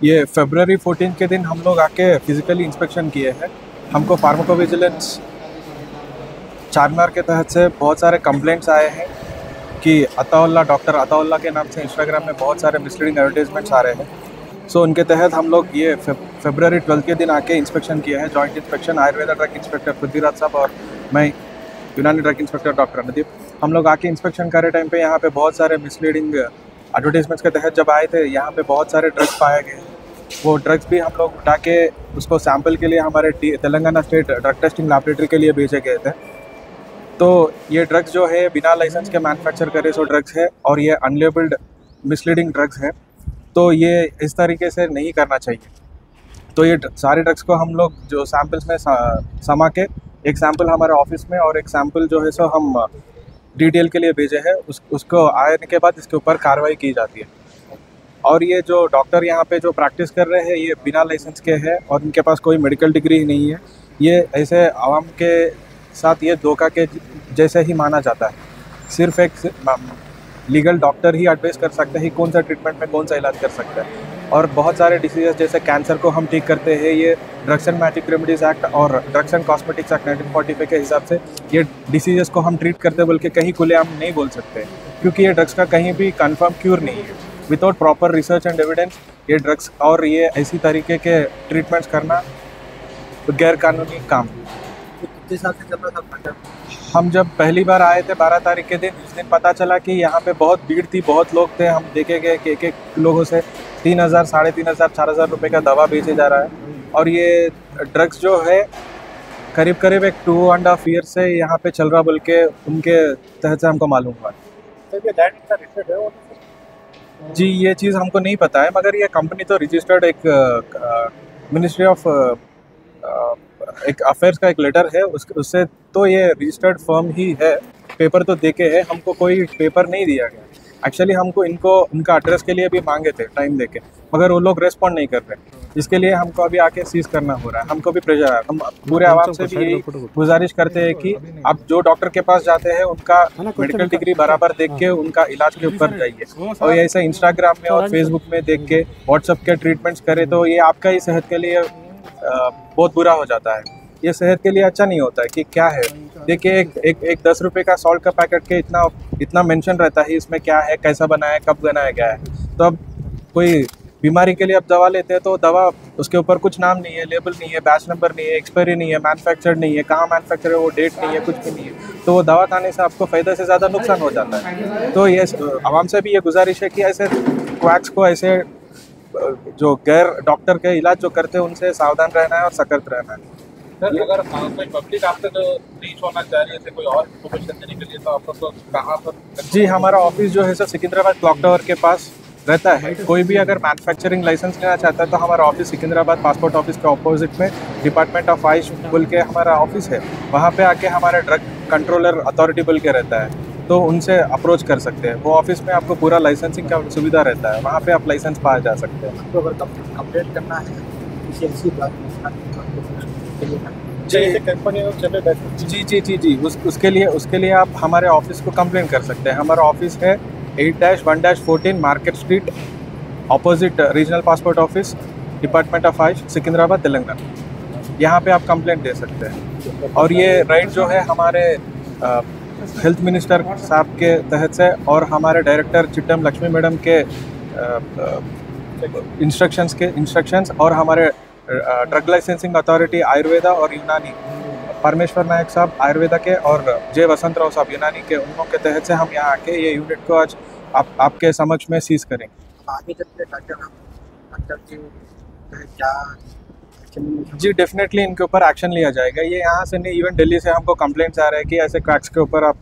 ये फरवरी 14 के दिन हम लोग आके फिजिकली इंस्पेक्शन किए हैं। हमको फार्माकोविजिलेंस चारमीनार के तहत से बहुत सारे कंप्लेंट्स आए हैं कि अताउल्ला, डॉक्टर अताउल्ला के नाम से इंस्टाग्राम में बहुत सारे मिसलीडिंग एडवर्टीजमेंट्स आ रहे हैं। सो उनके तहत हम लोग ये फरवरी 12 के दिन आके इंस्पेक्शन किया है, joint inspection. Ayurveda drug inspector Prithviraj साहब और मैं यूनानी ड्रग इंस्पेक्टर डॉक्टर अनुदीप, हम लोग आके इंस्पेक्शन करे टाइम पे यहाँ पे बहुत सारे मिसलीडिंग एडवर्टीजमेंट्स के तहत जब आए थे, यहाँ पे बहुत सारे ड्रग्स पाए गए। वो ड्रग्स भी हम लोग उठा के उसको सैंपल के लिए हमारे Telangana state drug testing laboratory के लिए भेजे गए थे। तो ये ड्रग्स जो है बिना लाइसेंस के मैन्युफैक्चर करे सो ड्रग्स है और ये अनलेबल्ड मिसलीडिंग ड्रग्स है। तो ये इस तरीके से नहीं करना चाहिए। तो ये सारे ड्रग्स को हम लोग जो सैंपल्स में समा के, एक सैंपल हमारे ऑफिस में और एक सैंपल जो है सो हम डिटेल के लिए भेजे हैं। उसको आने के बाद इसके ऊपर कार्रवाई की जाती है। और ये जो डॉक्टर यहाँ पे जो प्रैक्टिस कर रहे हैं ये बिना लाइसेंस के हैं और इनके पास कोई मेडिकल डिग्री ही नहीं है। ये ऐसे आवाम के साथ ये धोखा के जैसे ही माना जाता है। सिर्फ एक लीगल डॉक्टर ही एडवाइस कर सकता है कौन सा ट्रीटमेंट में कौन सा इलाज कर सकता है। और बहुत सारे डिसीजेस जैसे कैंसर को हम ठीक करते हैं, ये drugs and magic remedies act और ड्रग्स एंड कॉस्मेटिक्स एक्ट 1945 के हिसाब से ये डिसीजेस को हम ट्रीट करते बोल के कहीं खुलेआम नहीं बोल सकते, क्योंकि ये ड्रग्स का कहीं भी कंफर्म क्यूर नहीं है। Without proper research and evidence ये ड्रग्स और ये ऐसी तरीके के ट्रीटमेंट्स करना गैर कानूनी काम। कितने साल से चल रहा था? हम जब पहली बार आए थे 12 तारीख के दिन, उस दिन पता चला कि यहाँ पे बहुत भीड़ थी, बहुत लोग थे। हम देखे गए कि एक लोगों से 3,000, 3,500, 4,000 रुपये का दवा बेचे जा रहा है। और ये ड्रग्स जो है करीब करीब एक 2.5 ईयर से यहाँ पे चल रहा बोल के उनके तहत से हमको मालूम हुआ। जी ये चीज़ हमको नहीं पता है, मगर ये कंपनी तो रजिस्टर्ड एक मिनिस्ट्री ऑफ एक अफेयर्स का एक लेटर है, उससे तो ये रजिस्टर्ड फर्म ही है। पेपर तो देके है, हमको कोई पेपर नहीं दिया गया। एक्चुअली हमको उनका एड्रेस के लिए भी मांगे थे टाइम देके, मगर वो लोग रेस्पॉन्ड नहीं कर रहे, जिसके लिए हमको अभी आके सीज करना हो रहा है। हमको भी प्रेशर है। हम पूरे आवाम से भी यही गुजारिश करते हैं कि आप जो डॉक्टर के पास जाते हैं उनका मेडिकल डिग्री बराबर देख के उनका इलाज के ऊपर जाइए। और ऐसे इंस्टाग्राम में और फेसबुक में देख के व्हाट्सएप के ट्रीटमेंट्स करें तो ये आपका ही सेहत के लिए बहुत बुरा हो जाता है। ये सेहत के लिए अच्छा नहीं होता है। कि क्या है, देखिए एक 10 रुपये का सॉल्ट का पैकेट के इतना मेंशन रहता है इसमें क्या है, कैसा बनाया है, कब बनाया गया है। तो अब कोई बीमारी के लिए आप दवा लेते हैं तो दवा उसके ऊपर कुछ नाम नहीं है, लेबल नहीं है, बैच नंबर नहीं है, एक्सपायरी नहीं है, मैन्युफैक्चर्ड नहीं है, कहाँ मैन्युफैक्चर है वो डेट नहीं है, कुछ भी नहीं है। तो वो दवा खाने से आपको फ़ायदा से ज़्यादा नुकसान हो जाता है। तो ये आवाम से भी ये गुजारिश है कि ऐसे क्वैक्स को, ऐसे जो गैर डॉक्टर के इलाज जो करते हैं उनसे सावधान रहना है और सतर्क रहना है। सर अगर कोई पब्लिक आपसे जो नहीं छोड़ना चाह रही है, कोई और इन्फॉर्मेशन देने के लिए, तो आपको तो कहाँ पर? जी हमारा ऑफिस जो है सर सिकंदराबाद क्लॉक टावर के पास रहता है। कोई भी अगर मैन्युफैक्चरिंग लाइसेंस लेना चाहता है तो हमारा ऑफिस सिकंदराबाद पासपोर्ट ऑफिस के ऑपोजिट में डिपार्टमेंट ऑफ आयुष बोल के हमारा ऑफिस है। वहाँ पे आके हमारा ड्रग कंट्रोलर अथॉरिटी बोल के रहता है, तो उनसे अप्रोच कर सकते हैं। वो ऑफिस में आपको पूरा लाइसेंसिंग का सुविधा रहता है, वहाँ पे आप लाइसेंस पाया जा सकते हैं। आपको अगर कंप्लेंट करना है किसी ऐसी बात जी उसके लिए आप हमारे ऑफिस को कंप्लेंट कर सकते हैं। हमारा ऑफिस है 8-1-14 market street, opposite regional passport office, department of Ayush, Secunderabad, Telangana. यहाँ पे आप कंप्लेंट दे सकते हैं। और ये राइट जो है हमारे हेल्थ मिनिस्टर साहब के तहत से और हमारे डायरेक्टर चिट्टम लक्ष्मी मैडम के इंस्ट्रक्शंस और हमारे ड्रग लाइसेंसिंग अथॉरिटी आयुर्वेदा और यूनानी परमेश्वर नायक साहब आयुर्वेदा के और जय वसंत राव साहब यूनानी के, उन के तहत से हम यहाँ आके ये यूनिट को आज आपके समक्ष में सीज करेंगे। आगे चलते डॉक्टर क्या जी डेफिनेटली इनके ऊपर एक्शन लिया जाएगा। ये यहाँ से नहीं, इवन दिल्ली से हमको कंप्लेंट्स आ रहे हैं कि ऐसे क्रैक्स के ऊपर आप